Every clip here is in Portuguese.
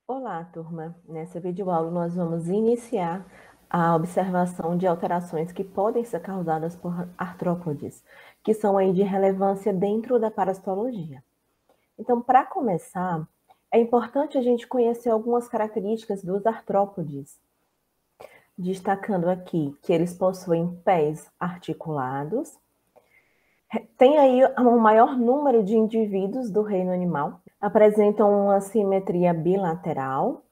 Olá, turma! Nessa videoaula nós vamos iniciar a observação de alterações que podem ser causadas por artrópodes, que são aí de relevância dentro da parasitologia. Então, para começar, é importante a gente conhecer algumas características dos artrópodes, destacando aqui que eles possuem pés articulados, tem aí um maior número de indivíduos do reino animal, apresentam uma simetria bilateral.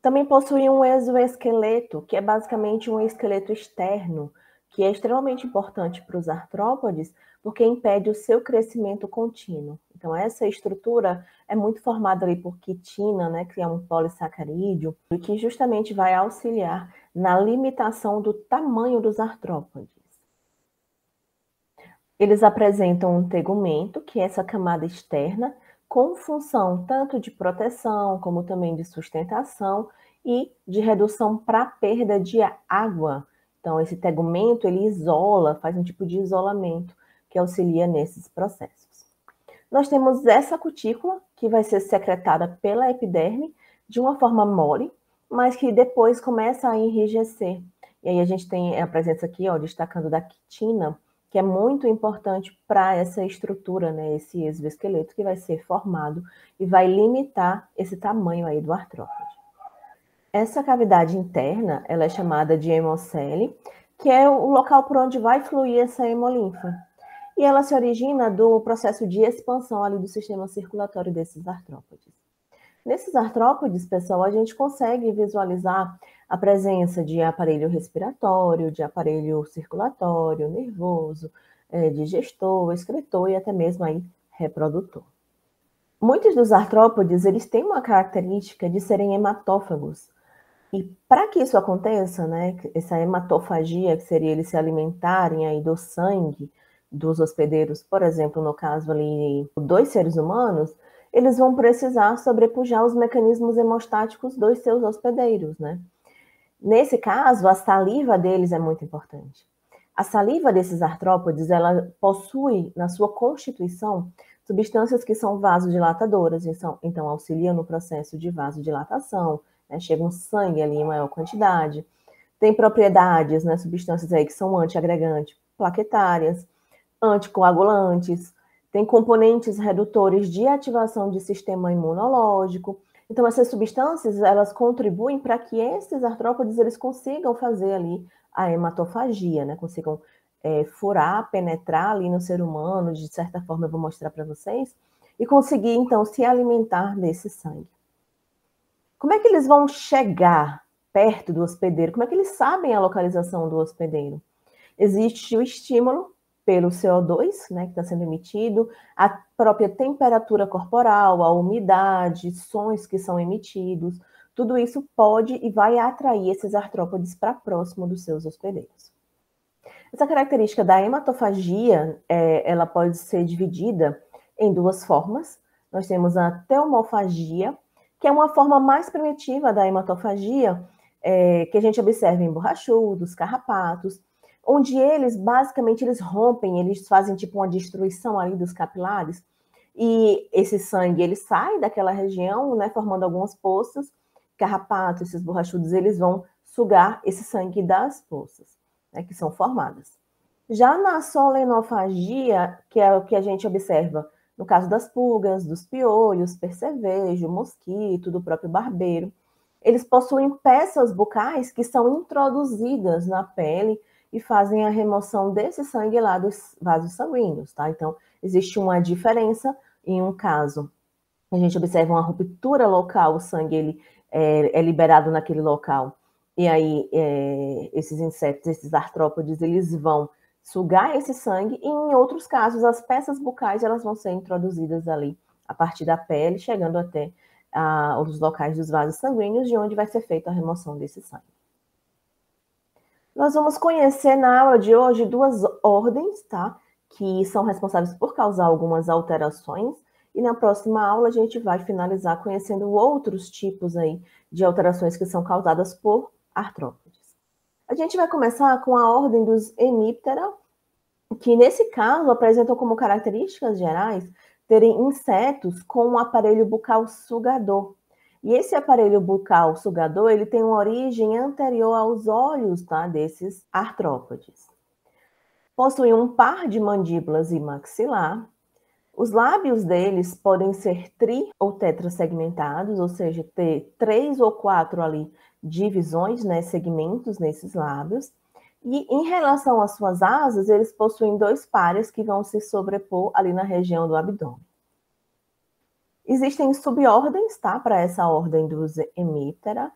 Também possui um exoesqueleto, que é basicamente um esqueleto externo, que é extremamente importante para os artrópodes, porque impede o seu crescimento contínuo. Então, essa estrutura é muito formada ali por quitina, né, que é um polissacarídeo, e que justamente vai auxiliar na limitação do tamanho dos artrópodes. Eles apresentam um tegumento, que é essa camada externa, com função tanto de proteção, como também de sustentação e de redução para perda de água. Então, esse tegumento, ele isola, faz um tipo de isolamento que auxilia nesses processos. Nós temos essa cutícula, que vai ser secretada pela epiderme de uma forma mole, mas que depois começa a enrijecer. E aí a gente tem a presença aqui, ó, destacando da quitina, que é muito importante para essa estrutura, né, esse exoesqueleto que vai ser formado e vai limitar esse tamanho aí do artrópode. Essa cavidade interna, ela é chamada de hemocele, que é o local por onde vai fluir essa hemolinfa. E ela se origina do processo de expansão ali do sistema circulatório desses artrópodes. Nesses artrópodes, pessoal, a gente consegue visualizar a presença de aparelho respiratório, de aparelho circulatório, nervoso, digestor, excretor e até mesmo aí reprodutor. Muitos dos artrópodes, eles têm uma característica de serem hematófagos. E para que isso aconteça, né, essa hematofagia, que seria eles se alimentarem aí do sangue dos hospedeiros, por exemplo, no caso ali, 2 seres humanos, eles vão precisar sobrepujar os mecanismos hemostáticos dos seus hospedeiros, né? Nesse caso, a saliva deles é muito importante. A saliva desses artrópodes, ela possui na sua constituição substâncias que são vasodilatadoras, então auxiliam no processo de vasodilatação, né? Chega um sangue ali em maior quantidade. Tem propriedades, né, substâncias aí que são antiagregantes, plaquetárias, anticoagulantes, tem componentes redutores de ativação de sistema imunológico. Então, essas substâncias, elas contribuem para que esses artrópodes, eles consigam fazer ali a hematofagia, né? Consigam furar, penetrar ali no ser humano, de certa forma eu vou mostrar para vocês, e conseguir, então, se alimentar desse sangue. Como é que eles vão chegar perto do hospedeiro? Como é que eles sabem a localização do hospedeiro? Existe o estímulo pelo CO2, né, que está sendo emitido, a própria temperatura corporal, a umidade, sons que são emitidos, tudo isso pode e vai atrair esses artrópodes para próximo dos seus hospedeiros. Essa característica da hematofagia, ela pode ser dividida em 2 formas. Nós temos a teomofagia, que é uma forma mais primitiva da hematofagia, que a gente observa em borrachudos, carrapatos, onde eles, basicamente, eles rompem, eles fazem tipo uma destruição ali dos capilares, e esse sangue, ele sai daquela região, né, formando algumas poças, carrapatos, esses borrachudos, eles vão sugar esse sangue das poças, né, que são formadas. Já na solenofagia, que é o que a gente observa no caso das pulgas, dos piolhos, percevejo, mosquito, do próprio barbeiro, eles possuem peças bucais que são introduzidas na pele e fazem a remoção desse sangue lá dos vasos sanguíneos, tá? Então, existe uma diferença. Em um caso, a gente observa uma ruptura local, o sangue ele é liberado naquele local, e aí esses insetos, esses artrópodes, eles vão sugar esse sangue, e em outros casos, as peças bucais, elas vão ser introduzidas ali, a partir da pele, chegando até os locais dos vasos sanguíneos, de onde vai ser feita a remoção desse sangue. Nós vamos conhecer na aula de hoje 2 ordens, tá? Que são responsáveis por causar algumas alterações, e na próxima aula a gente vai finalizar conhecendo outros tipos aí de alterações que são causadas por artrópodes. A gente vai começar com a ordem dos Hemiptera, que nesse caso apresentam como características gerais terem insetos com um aparelho bucal sugador. E esse aparelho bucal sugador, ele tem uma origem anterior aos olhos, tá, desses artrópodes. Possuem um par de mandíbulas e maxilar. Os lábios deles podem ser tri- ou tetrasegmentados, ou seja, ter 3 ou 4 ali divisões, né, segmentos nesses lábios. E em relação às suas asas, eles possuem 2 pares que vão se sobrepor ali na região do abdômen. Existem subordens, tá, para essa ordem dos hemíptera,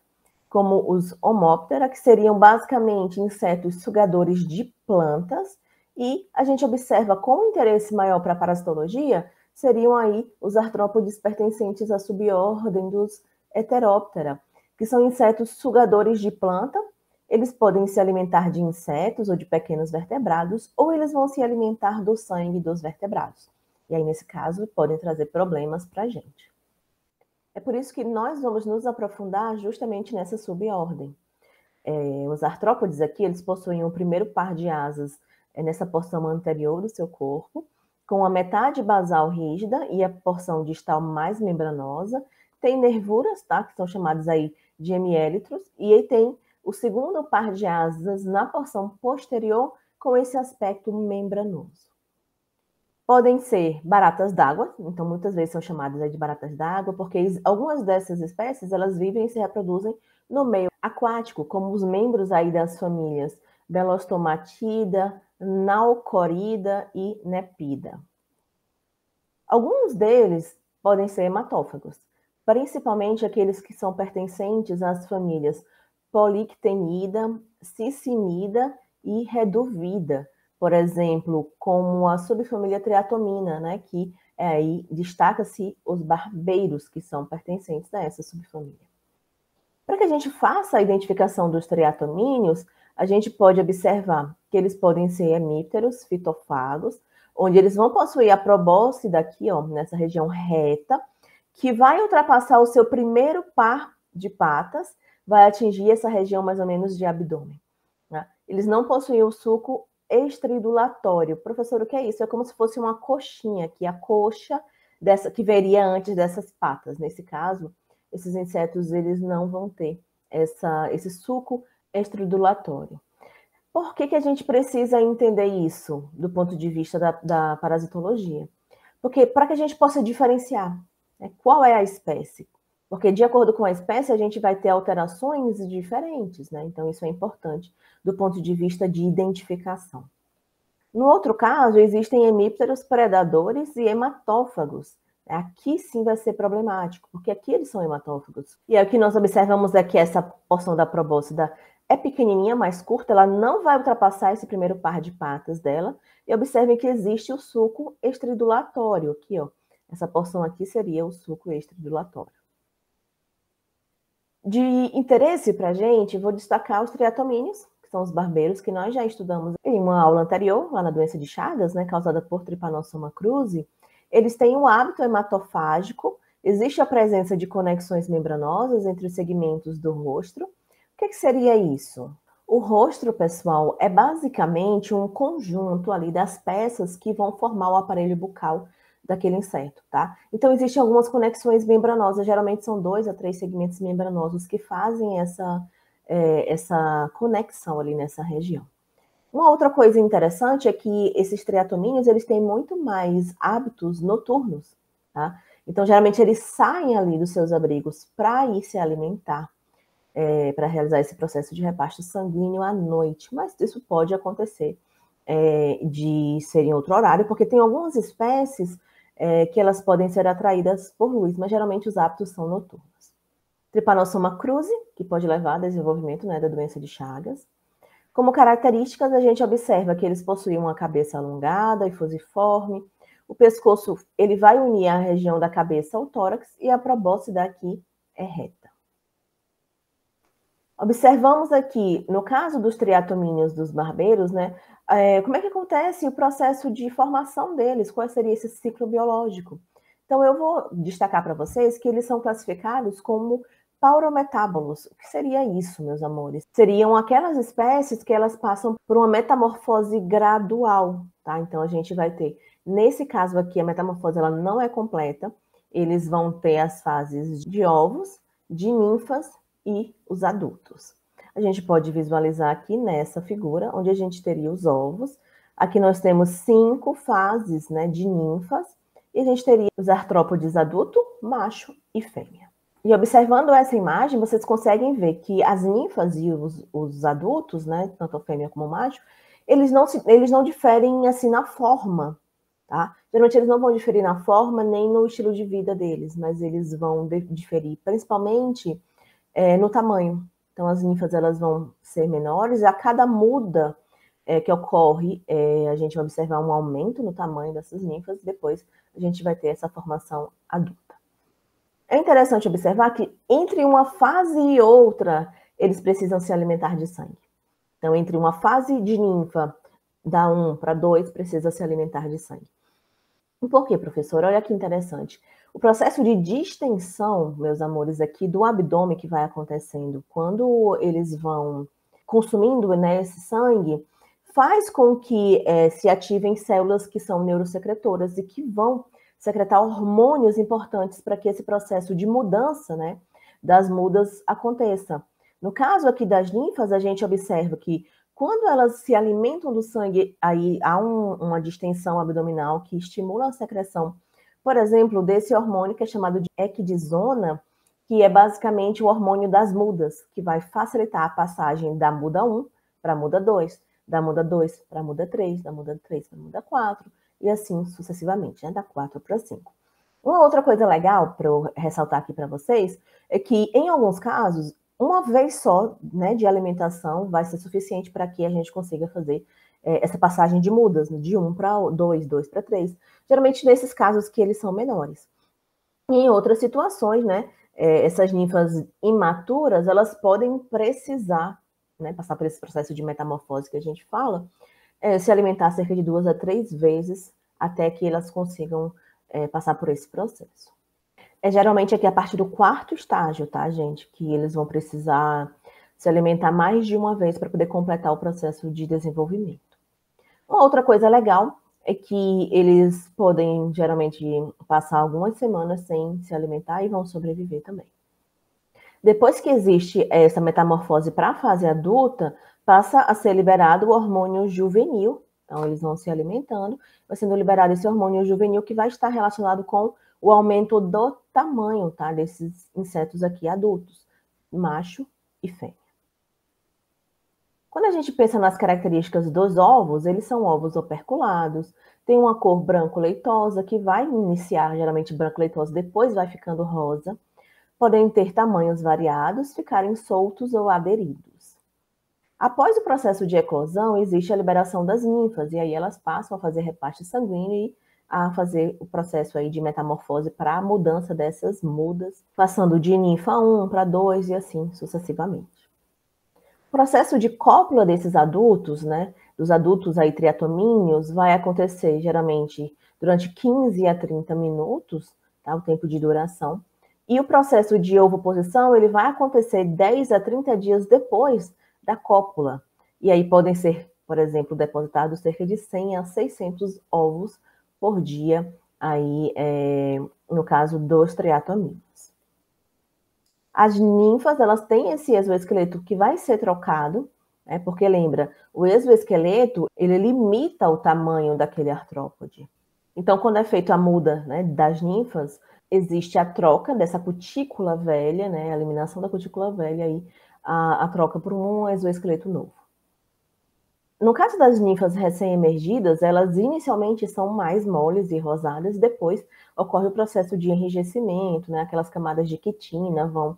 como os Homoptera, que seriam basicamente insetos sugadores de plantas, e a gente observa com interesse maior para a parasitologia, seriam aí os artrópodes pertencentes à subordem dos Heteroptera, que são insetos sugadores de planta. Eles podem se alimentar de insetos ou de pequenos vertebrados, ou eles vão se alimentar do sangue dos vertebrados. E aí, nesse caso, podem trazer problemas para a gente. É por isso que nós vamos nos aprofundar justamente nessa subordem. Os artrópodes aqui, eles possuem o primeiro par de asas nessa porção anterior do seu corpo, com a metade basal rígida e a porção distal mais membranosa. Tem nervuras, tá, que são chamadas aí de hemiélitros, e aí tem o segundo par de asas na porção posterior com esse aspecto membranoso. Podem ser baratas d'água, então muitas vezes são chamadas de baratas d'água, porque algumas dessas espécies, elas vivem e se reproduzem no meio aquático, como os membros aí das famílias Belostomatida, Naucorida e Nepida. Alguns deles podem ser hematófagos, principalmente aqueles que são pertencentes às famílias Polictenida, Cicimida e Reduvida, por exemplo, como a subfamília Triatomina, né, que aí destaca-se os barbeiros, que são pertencentes a essa subfamília. Para que a gente faça a identificação dos triatomíneos, a gente pode observar que eles podem ser hemípteros, fitofagos, onde eles vão possuir a probóscide aqui, ó, nessa região reta, que vai ultrapassar o seu primeiro par de patas, vai atingir essa região mais ou menos de abdômen. Né? Eles não possuem o sulco estridulatório. Professor, o que é isso? É como se fosse uma coxinha aqui, a coxa dessa que veria antes dessas patas. Nesse caso, esses insetos eles não vão ter esse sulco estridulatório. Por que a gente precisa entender isso do ponto de vista da parasitologia? Porque para que a gente possa diferenciar, né, qual é a espécie. Porque de acordo com a espécie, a gente vai ter alterações diferentes, né? Então isso é importante do ponto de vista de identificação. No outro caso, existem hemípteros predadores e hematófagos. Aqui sim vai ser problemático, porque aqui eles são hematófagos. E aí, o que nós observamos é que essa porção da probóscide é pequenininha, mais curta, ela não vai ultrapassar esse primeiro par de patas dela. E observem que existe o sulco estridulatório aqui, ó. Essa porção aqui seria o sulco estridulatório. De interesse para a gente, vou destacar os triatomíneos, que são os barbeiros, que nós já estudamos em uma aula anterior, lá na doença de Chagas, né, causada por Trypanosoma cruzi. Eles têm um hábito hematofágico, existe a presença de conexões membranosas entre os segmentos do rostro. O que seria isso? O rostro, pessoal, é basicamente um conjunto ali das peças que vão formar o aparelho bucal daquele inseto, tá? Então, existem algumas conexões membranosas, geralmente são 2 a 3 segmentos membranosos que fazem essa conexão ali nessa região. Uma outra coisa interessante é que esses triatomíneos, eles têm muito mais hábitos noturnos, tá? Então, geralmente, eles saem ali dos seus abrigos para ir se alimentar, para realizar esse processo de repasto sanguíneo à noite, mas isso pode acontecer de ser em outro horário, porque tem algumas espécies que elas podem ser atraídas por luz, mas geralmente os hábitos são noturnos. Trypanosoma cruzi, que pode levar ao desenvolvimento, né, da doença de Chagas. Como características, a gente observa que eles possuem uma cabeça alongada e fusiforme, o pescoço ele vai unir a região da cabeça ao tórax e a probóscide aqui é reta. Observamos aqui, no caso dos triatomíneos dos barbeiros, né, como é que acontece o processo de formação deles, qual seria esse ciclo biológico. Então, eu vou destacar para vocês que eles são classificados como paurometábolos. O que seria isso, meus amores? Seriam aquelas espécies que elas passam por uma metamorfose gradual, tá? Então, a gente vai ter, nesse caso aqui, a metamorfose ela não é completa, eles vão ter as fases de ovos, de ninfas e os adultos. A gente pode visualizar aqui nessa figura, onde a gente teria os ovos. Aqui nós temos 5 fases, né, de ninfas, e a gente teria os artrópodes adulto, macho e fêmea. E observando essa imagem, vocês conseguem ver que as ninfas e os adultos, né, tanto a fêmea como o macho, eles não diferem assim na forma, tá? Geralmente eles não vão diferir na forma nem no estilo de vida deles, mas eles vão diferir principalmente no tamanho. Então as ninfas elas vão ser menores, e a cada muda que ocorre, a gente vai observar um aumento no tamanho dessas ninfas, depois a gente vai ter essa formação adulta. É interessante observar que entre uma fase e outra, eles precisam se alimentar de sangue. Então, entre uma fase de ninfa, da 1 para 2, precisa se alimentar de sangue. E por quê, professor? Olha que interessante. O processo de distensão, meus amores, aqui do abdômen que vai acontecendo, quando eles vão consumindo, né, esse sangue, faz com que se ativem células que são neurosecretoras e que vão secretar hormônios importantes para que esse processo de mudança, né, das mudas aconteça. No caso aqui das ninfas, a gente observa que quando elas se alimentam do sangue, aí há uma distensão abdominal que estimula a secreção, por exemplo, desse hormônio que é chamado de equidisona, que é basicamente o hormônio das mudas, que vai facilitar a passagem da muda 1 para a muda 2, da muda 2 para a muda 3, da muda 3 para a muda 4, e assim sucessivamente, né, da 4 para 5. Uma outra coisa legal para eu ressaltar aqui para vocês é que, em alguns casos, uma vez só, né, de alimentação vai ser suficiente para que a gente consiga fazer essa passagem de mudas, de 1 para 2, 2 para 3, geralmente nesses casos que eles são menores. E em outras situações, né, essas ninfas imaturas, elas podem precisar, né, passar por esse processo de metamorfose que a gente fala, se alimentar cerca de 2 a 3 vezes até que elas consigam passar por esse processo. É geralmente aqui a partir do 4º estágio, tá, gente? Que eles vão precisar se alimentar mais de uma vez para poder completar o processo de desenvolvimento. Uma outra coisa legal é que eles podem geralmente passar algumas semanas sem se alimentar e vão sobreviver também. Depois que existe essa metamorfose para a fase adulta, passa a ser liberado o hormônio juvenil. Então, eles vão se alimentando, vai sendo liberado esse hormônio juvenil que vai estar relacionado com o aumento do tamanho, tá, desses insetos aqui adultos, macho e fêmea. Quando a gente pensa nas características dos ovos, eles são ovos operculados, tem uma cor branco-leitosa, que vai iniciar geralmente branco-leitosa, depois vai ficando rosa, podem ter tamanhos variados, ficarem soltos ou aderidos. Após o processo de eclosão, existe a liberação das ninfas, e aí elas passam a fazer repaste sanguíneo e a fazer o processo aí de metamorfose para a mudança dessas mudas, passando de ninfa 1 para 2 e assim sucessivamente. O processo de cópula desses adultos, né, dos adultos aí triatomíneos, vai acontecer geralmente durante 15 a 30 minutos, tá, o tempo de duração, e o processo de ovoposição ele vai acontecer 10 a 30 dias depois da cópula. E aí podem ser, por exemplo, depositados cerca de 100 a 600 ovos por dia, aí, no caso dos triatomíneos. As ninfas, elas têm esse exoesqueleto que vai ser trocado, né, porque lembra, o exoesqueleto, ele limita o tamanho daquele artrópode. Então, quando é feita a muda, né, das ninfas, existe a troca dessa cutícula velha, né, a eliminação da cutícula velha e a troca por um exoesqueleto novo. No caso das ninfas recém-emergidas, elas inicialmente são mais moles e rosadas, depois ocorre o processo de enrijecimento, né, aquelas camadas de quitina vão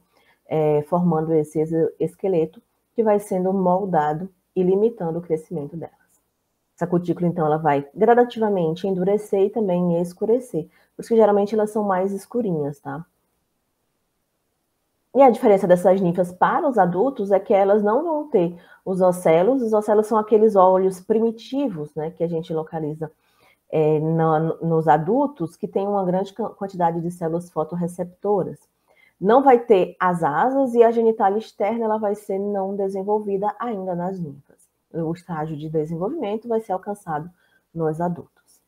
formando esse esqueleto que vai sendo moldado e limitando o crescimento delas. Essa cutícula, então, ela vai gradativamente endurecer e também escurecer, por isso que geralmente elas são mais escurinhas, tá? E a diferença dessas ninfas para os adultos é que elas não vão ter os ocelos são aqueles óleos primitivos, né, que a gente localiza nos adultos, que tem uma grande quantidade de células fotorreceptoras. Não vai ter as asas e a genitália externa ela vai ser não desenvolvida ainda nas ninfas. O estágio de desenvolvimento vai ser alcançado nos adultos.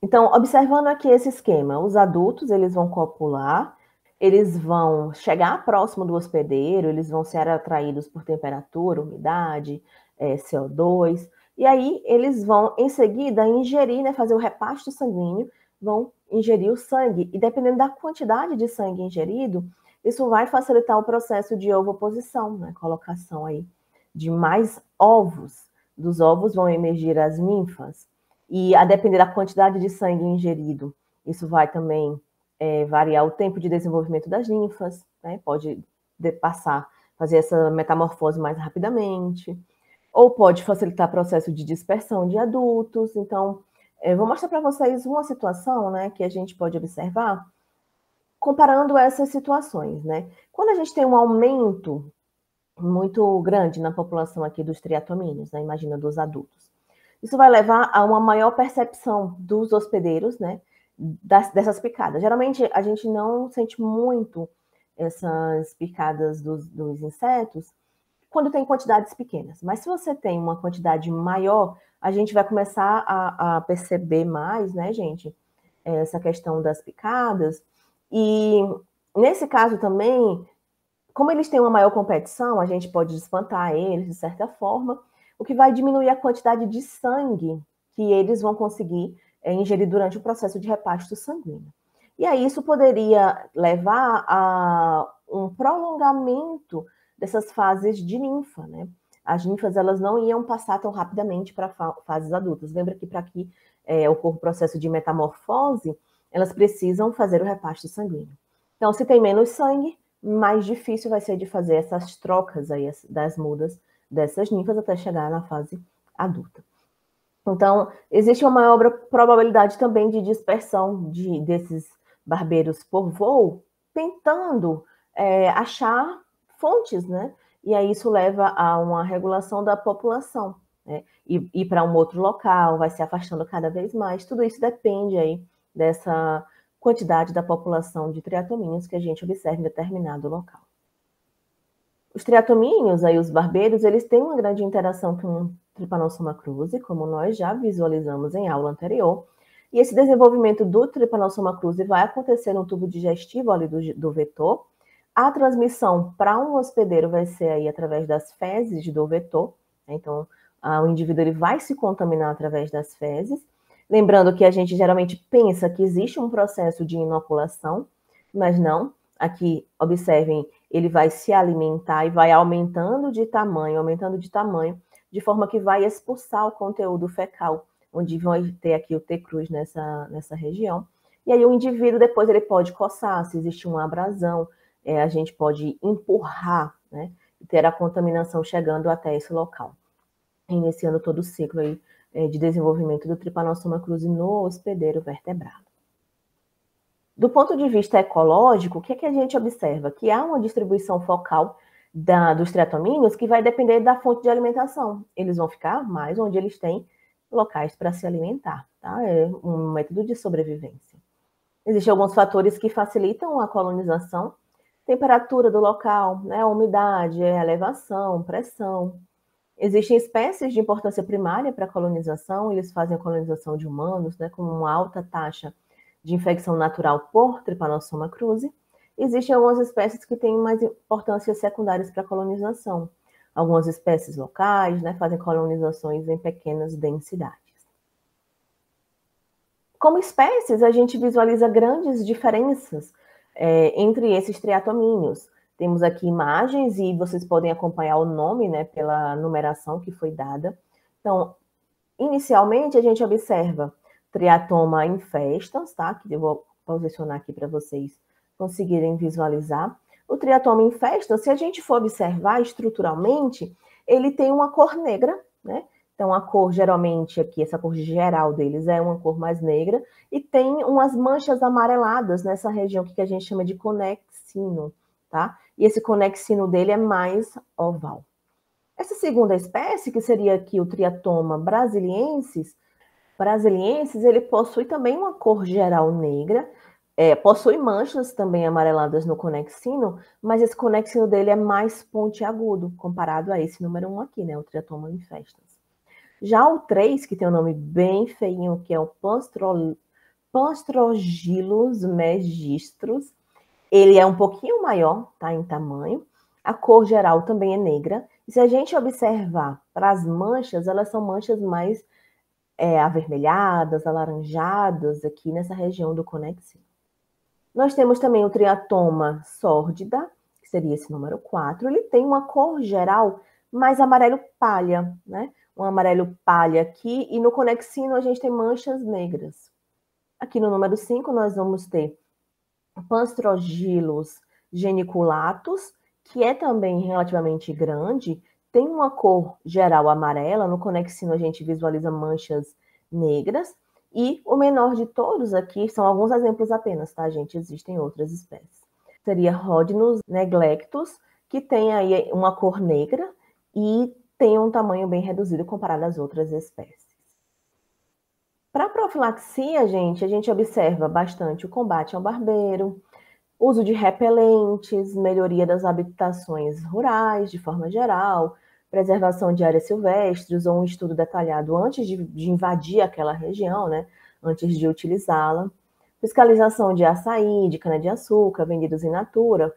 Então, observando aqui esse esquema, os adultos eles vão copular, eles vão chegar próximo do hospedeiro, eles vão ser atraídos por temperatura, umidade, CO2, e aí eles vão, em seguida, ingerir, né, fazer o repasto sanguíneo, vão ingerir o sangue, e dependendo da quantidade de sangue ingerido, isso vai facilitar o processo de ovoposição, né, colocação aí de mais ovos. Dos ovos vão emergir as ninfas, e a depender da quantidade de sangue ingerido, isso vai também variar o tempo de desenvolvimento das ninfas, né? Pode fazer essa metamorfose mais rapidamente, ou pode facilitar o processo de dispersão de adultos. Então, vou mostrar para vocês uma situação, né, que a gente pode observar comparando essas situações, né? Quando a gente tem um aumento muito grande na população aqui dos triatomíneos, né, imagina dos adultos, isso vai levar a uma maior percepção dos hospedeiros, né, dessas picadas. Geralmente, a gente não sente muito essas picadas dos insetos quando tem quantidades pequenas. Mas se você tem uma quantidade maior, a gente vai começar a perceber mais, né, gente, essa questão das picadas. E nesse caso também, como eles têm uma maior competição, a gente pode espantar eles de certa forma, o que vai diminuir a quantidade de sangue que eles vão conseguir ingerir durante o processo de repasto sanguíneo. E aí isso poderia levar a um prolongamento dessas fases de ninfa, né? As ninfas, elas não iam passar tão rapidamente para fases adultas. Lembra que para que ocorra o processo de metamorfose, elas precisam fazer o repasto sanguíneo. Então, se tem menos sangue, mais difícil vai ser de fazer essas trocas aí das mudas dessas ninfas até chegar na fase adulta. Então, existe uma maior probabilidade também de dispersão desses barbeiros por voo, tentando achar fontes, né? E aí isso leva a uma regulação da população, né? E ir para um outro local, vai se afastando cada vez mais. Tudo isso depende aí dessa quantidade da população de triatomíneos que a gente observa em determinado local. Os triatomíneos, aí os barbeiros, eles têm uma grande interação com o Trypanosoma cruzi, como nós já visualizamos em aula anterior. E esse desenvolvimento do Trypanosoma cruzi vai acontecer no tubo digestivo ali do vetor. A transmissão para um hospedeiro vai ser aí através das fezes do vetor. Então, o indivíduo ele vai se contaminar através das fezes. Lembrando que a gente geralmente pensa que existe um processo de inoculação, mas não. Aqui, observem, ele vai se alimentar e vai aumentando de tamanho, de forma que vai expulsar o conteúdo fecal, onde vai ter aqui o T cruz nessa região. E aí o indivíduo depois ele pode coçar, se existe uma abrasão, a gente pode empurrar, né, e ter a contaminação chegando até esse local, iniciando todo o ciclo aí, de desenvolvimento do Trypanosoma cruzi no hospedeiro vertebrado. Do ponto de vista ecológico, o que é que a gente observa? Que há uma distribuição focal dos triatomíneos que vai depender da fonte de alimentação. Eles vão ficar mais onde eles têm locais para se alimentar, tá? É um método de sobrevivência. Existem alguns fatores que facilitam a colonização: temperatura do local, né, umidade, elevação, pressão. Existem espécies de importância primária para a colonização, eles fazem a colonização de humanos, né, com uma alta taxa de infecção natural por Trypanosoma cruzi. Existem algumas espécies que têm mais importâncias secundárias para a colonização. Algumas espécies locais, né, fazem colonizações em pequenas densidades. Como espécies, a gente visualiza grandes diferenças entre esses triatomíneos. Temos aqui imagens e vocês podem acompanhar o nome, né, pela numeração que foi dada. Então, inicialmente, a gente observa Triatoma infestans, tá? Que eu vou posicionar aqui para vocês conseguirem visualizar. O Triatoma infestans, se a gente for observar estruturalmente, ele tem uma cor negra, né? Então, a cor, geralmente, aqui, essa cor geral deles é uma cor mais negra, e tem umas manchas amareladas nessa região que a gente chama de conexino, tá? E esse conexino dele é mais oval. Essa segunda espécie, que seria aqui o Triatoma brasiliensis, ele possui também uma cor geral negra, possui manchas também amareladas no conexino, mas esse conexino dele é mais pontiagudo, comparado a esse número 1 aqui, né, o Triatoma infestans. Já o 3, que tem um nome bem feinho, que é o Pastrogylus megistros, Ele é um pouquinho maior, tá, em tamanho. A cor geral também é negra. E se a gente observar para as manchas, elas são manchas mais avermelhadas, alaranjadas, aqui nessa região do conexino. Nós temos também o triatoma sórdida, que seria esse número 4. Ele tem uma cor geral mais amarelo palha, né? Um amarelo palha aqui, e no conexino a gente tem manchas negras. Aqui no número 5 nós vamos ter Panstrogilos geniculatus, que é também relativamente grande, tem uma cor geral amarela, no conexino a gente visualiza manchas negras, e o menor de todos aqui, são alguns exemplos apenas, tá, gente? Existem outras espécies. Seria Rhodnus neglectus, que tem aí uma cor negra e tem um tamanho bem reduzido comparado às outras espécies. Para profilaxia, gente, a gente observa bastante o combate ao barbeiro, uso de repelentes, melhoria das habitações rurais, de forma geral, preservação de áreas silvestres, ou um estudo detalhado antes de invadir aquela região, né? Antes de utilizá-la. Fiscalização de açaí, de cana-de-açúcar, vendidos in natura,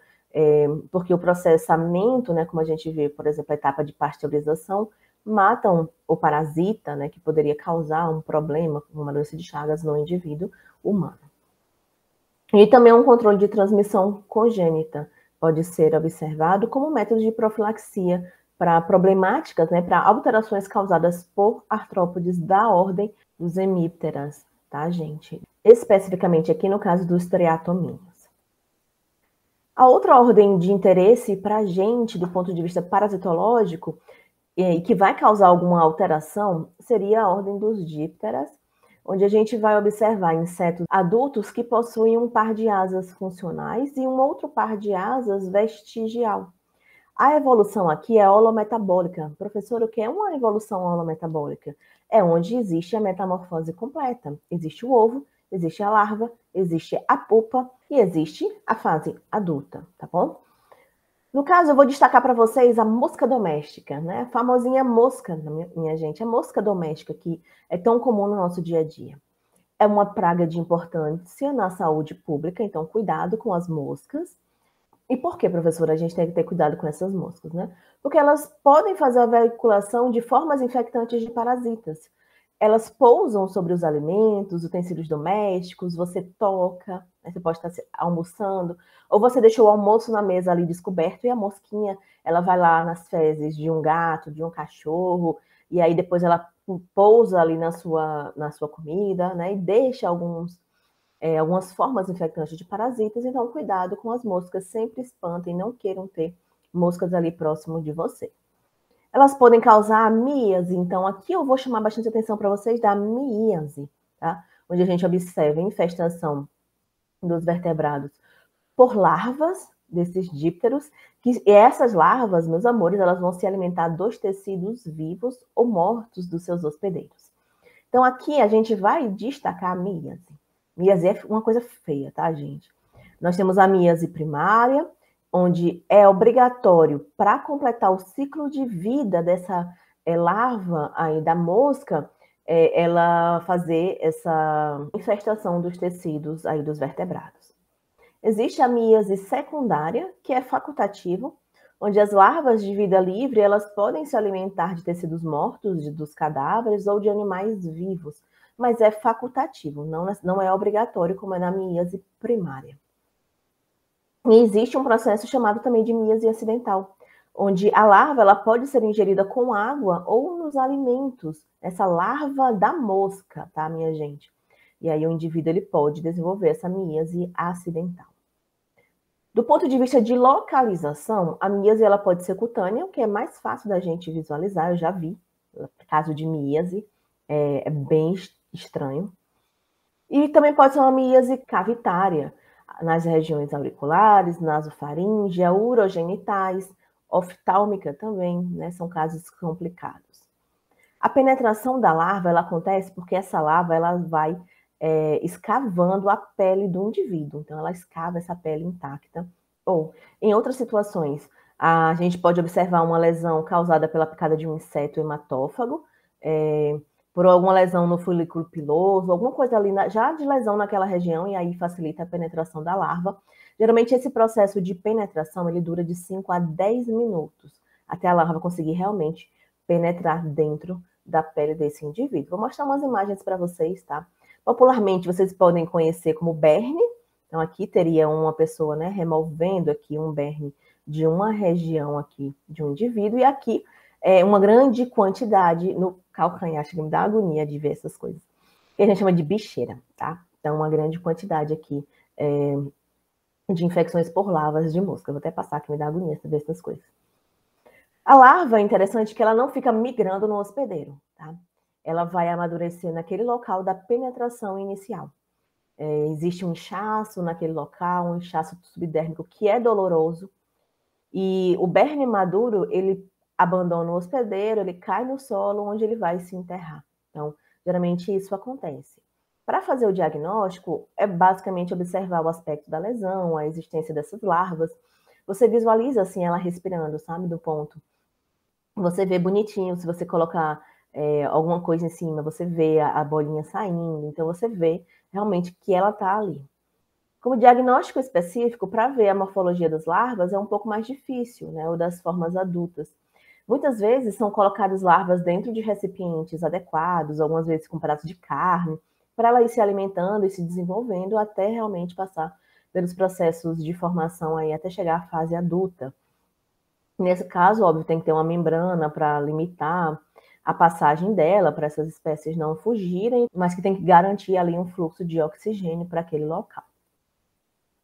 porque o processamento, né, como a gente vê, por exemplo, a etapa de pasteurização, matam o parasita, né, que poderia causar um problema, uma doença de Chagas no indivíduo humano. E também um controle de transmissão congênita pode ser observado como método de profilaxia para problemáticas, né, para alterações causadas por artrópodes da ordem dos hemípteras, tá, gente? Especificamente aqui no caso dos triatominhos. A outra ordem de interesse para a gente, do ponto de vista parasitológico, e que vai causar alguma alteração, seria a ordem dos dípteras, onde a gente vai observar insetos adultos que possuem um par de asas funcionais e um outro par de asas vestigial. A evolução aqui é holometabólica. Professor, o que é uma evolução holometabólica? É onde existe a metamorfose completa. Existe o ovo, existe a larva, existe a pupa e existe a fase adulta, tá bom? No caso, eu vou destacar para vocês a mosca doméstica, né? A famosinha mosca, minha gente, a mosca doméstica, que é tão comum no nosso dia a dia. É uma praga de importância na saúde pública, então cuidado com as moscas. E por que, professora, a gente tem que ter cuidado com essas moscas, né? Porque elas podem fazer a veiculação de formas infectantes de parasitas. Elas pousam sobre os alimentos, utensílios domésticos, você toca, né? Você pode estar almoçando, ou você deixou o almoço na mesa ali descoberto e a mosquinha, ela vai lá nas fezes de um gato, de um cachorro, e aí depois ela pousa ali na sua comida, né? E deixa algumas formas infectantes de parasitas, então cuidado com as moscas, sempre espantem, não queiram ter moscas ali próximo de você. Elas podem causar míase, então aqui eu vou chamar bastante atenção para vocês da míase, tá? Onde a gente observa a infestação dos vertebrados por larvas desses dípteros, que essas larvas, meus amores, elas vão se alimentar dos tecidos vivos ou mortos dos seus hospedeiros. Então aqui a gente vai destacar a míase. Míase é uma coisa feia, tá, gente? Nós temos a míase primária, onde é obrigatório, para completar o ciclo de vida dessa larva aí da mosca, ela fazer essa infestação dos tecidos aí dos vertebrados. Existe a míase secundária, que é facultativo, onde as larvas de vida livre, elas podem se alimentar de tecidos mortos, dos cadáveres ou de animais vivos, mas é facultativo, não é obrigatório, como é na míase primária. E existe um processo chamado também de míase acidental, onde a larva ela pode ser ingerida com água ou nos alimentos, essa larva da mosca, tá, minha gente? E aí o indivíduo ele pode desenvolver essa míase acidental. Do ponto de vista de localização, a míase ela pode ser cutânea, o que é mais fácil da gente visualizar, eu já vi, caso de míase, é bem estranho. E também pode ser uma míase cavitária, nas regiões auriculares, nasofaríngea, urogenitais, oftálmica também, né? São casos complicados. A penetração da larva, ela acontece porque essa larva, ela vai escavando a pele do indivíduo. Então, ela escava essa pele intacta. Ou, em outras situações, a gente pode observar uma lesão causada pela picada de um inseto hematófago, por alguma lesão no folículo piloso, alguma coisa ali já de lesão naquela região, e aí facilita a penetração da larva. Geralmente esse processo de penetração ele dura de 5 a 10 minutos, até a larva conseguir realmente penetrar dentro da pele desse indivíduo. Vou mostrar umas imagens para vocês, tá? Popularmente vocês podem conhecer como berne. Então aqui teria uma pessoa, né, removendo aqui um berne de uma região aqui de um indivíduo, e aqui uma grande quantidade no calcanhar, acho que me dá agonia de ver essas coisas, que a gente chama de bicheira, tá? Então, uma grande quantidade aqui de infecções por larvas de mosca. Eu vou até passar que me dá agonia de ver essas coisas. A larva é interessante que ela não fica migrando no hospedeiro, tá? Ela vai amadurecer naquele local da penetração inicial. Existe um inchaço naquele local, um inchaço subdérmico que é doloroso, e o berne maduro, ele abandona o hospedeiro, ele cai no solo onde ele vai se enterrar. Então, geralmente isso acontece. Para fazer o diagnóstico, é basicamente observar o aspecto da lesão, a existência dessas larvas. Você visualiza assim ela respirando, sabe, do ponto. Você vê bonitinho, se você colocar alguma coisa em cima, você vê a bolinha saindo, então você vê realmente que ela está ali. Como diagnóstico específico, para ver a morfologia das larvas é um pouco mais difícil, né, ou das formas adultas. Muitas vezes são colocadas larvas dentro de recipientes adequados, algumas vezes com pedaços de carne, para ela ir se alimentando e se desenvolvendo até realmente passar pelos processos de formação aí até chegar à fase adulta. Nesse caso, óbvio, tem que ter uma membrana para limitar a passagem dela, para essas espécies não fugirem, mas que tem que garantir ali um fluxo de oxigênio para aquele local.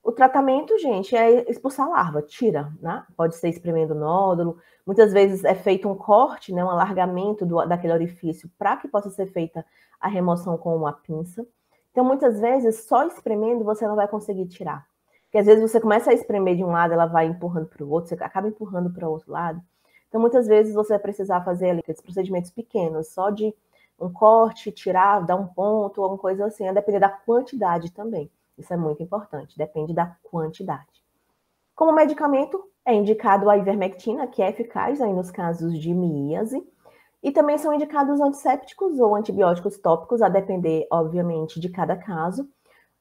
O tratamento, gente, é expulsar a larva, tira, né? Pode ser espremendo o nódulo, muitas vezes é feito um corte, né, um alargamento daquele orifício para que possa ser feita a remoção com uma pinça. Então, muitas vezes, só espremendo você não vai conseguir tirar. Porque às vezes você começa a espremer de um lado, ela vai empurrando para o outro, você acaba empurrando para o outro lado. Então, muitas vezes você vai precisar fazer ali aqueles procedimentos pequenos, só de um corte, tirar, dar um ponto, alguma coisa assim, a depender da quantidade também. Isso é muito importante, depende da quantidade. Como medicamento, é indicado a ivermectina, que é eficaz aí nos casos de miíase, e também são indicados antissépticos ou antibióticos tópicos, a depender, obviamente, de cada caso.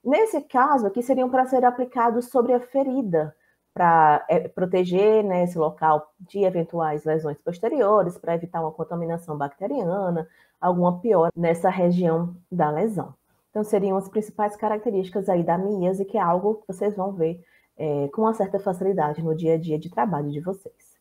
Nesse caso aqui, seriam para ser aplicados sobre a ferida, para proteger, né, esse local de eventuais lesões posteriores, para evitar uma contaminação bacteriana, alguma pior nessa região da lesão. Então, seriam as principais características aí da miíase, que é algo que vocês vão ver com uma certa facilidade no dia a dia de trabalho de vocês.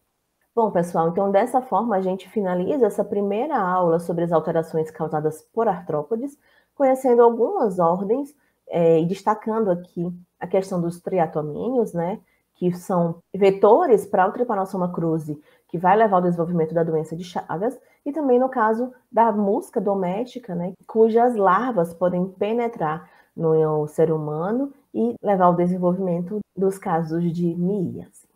Bom, pessoal, então dessa forma a gente finaliza essa primeira aula sobre as alterações causadas por artrópodes, conhecendo algumas ordens e destacando aqui a questão dos triatomíneos, né, que são vetores para o Trypanosoma cruzi, que vai levar ao desenvolvimento da doença de Chagas, e também no caso da mosca doméstica, né, cujas larvas podem penetrar no ser humano e levar ao desenvolvimento dos casos de miíase.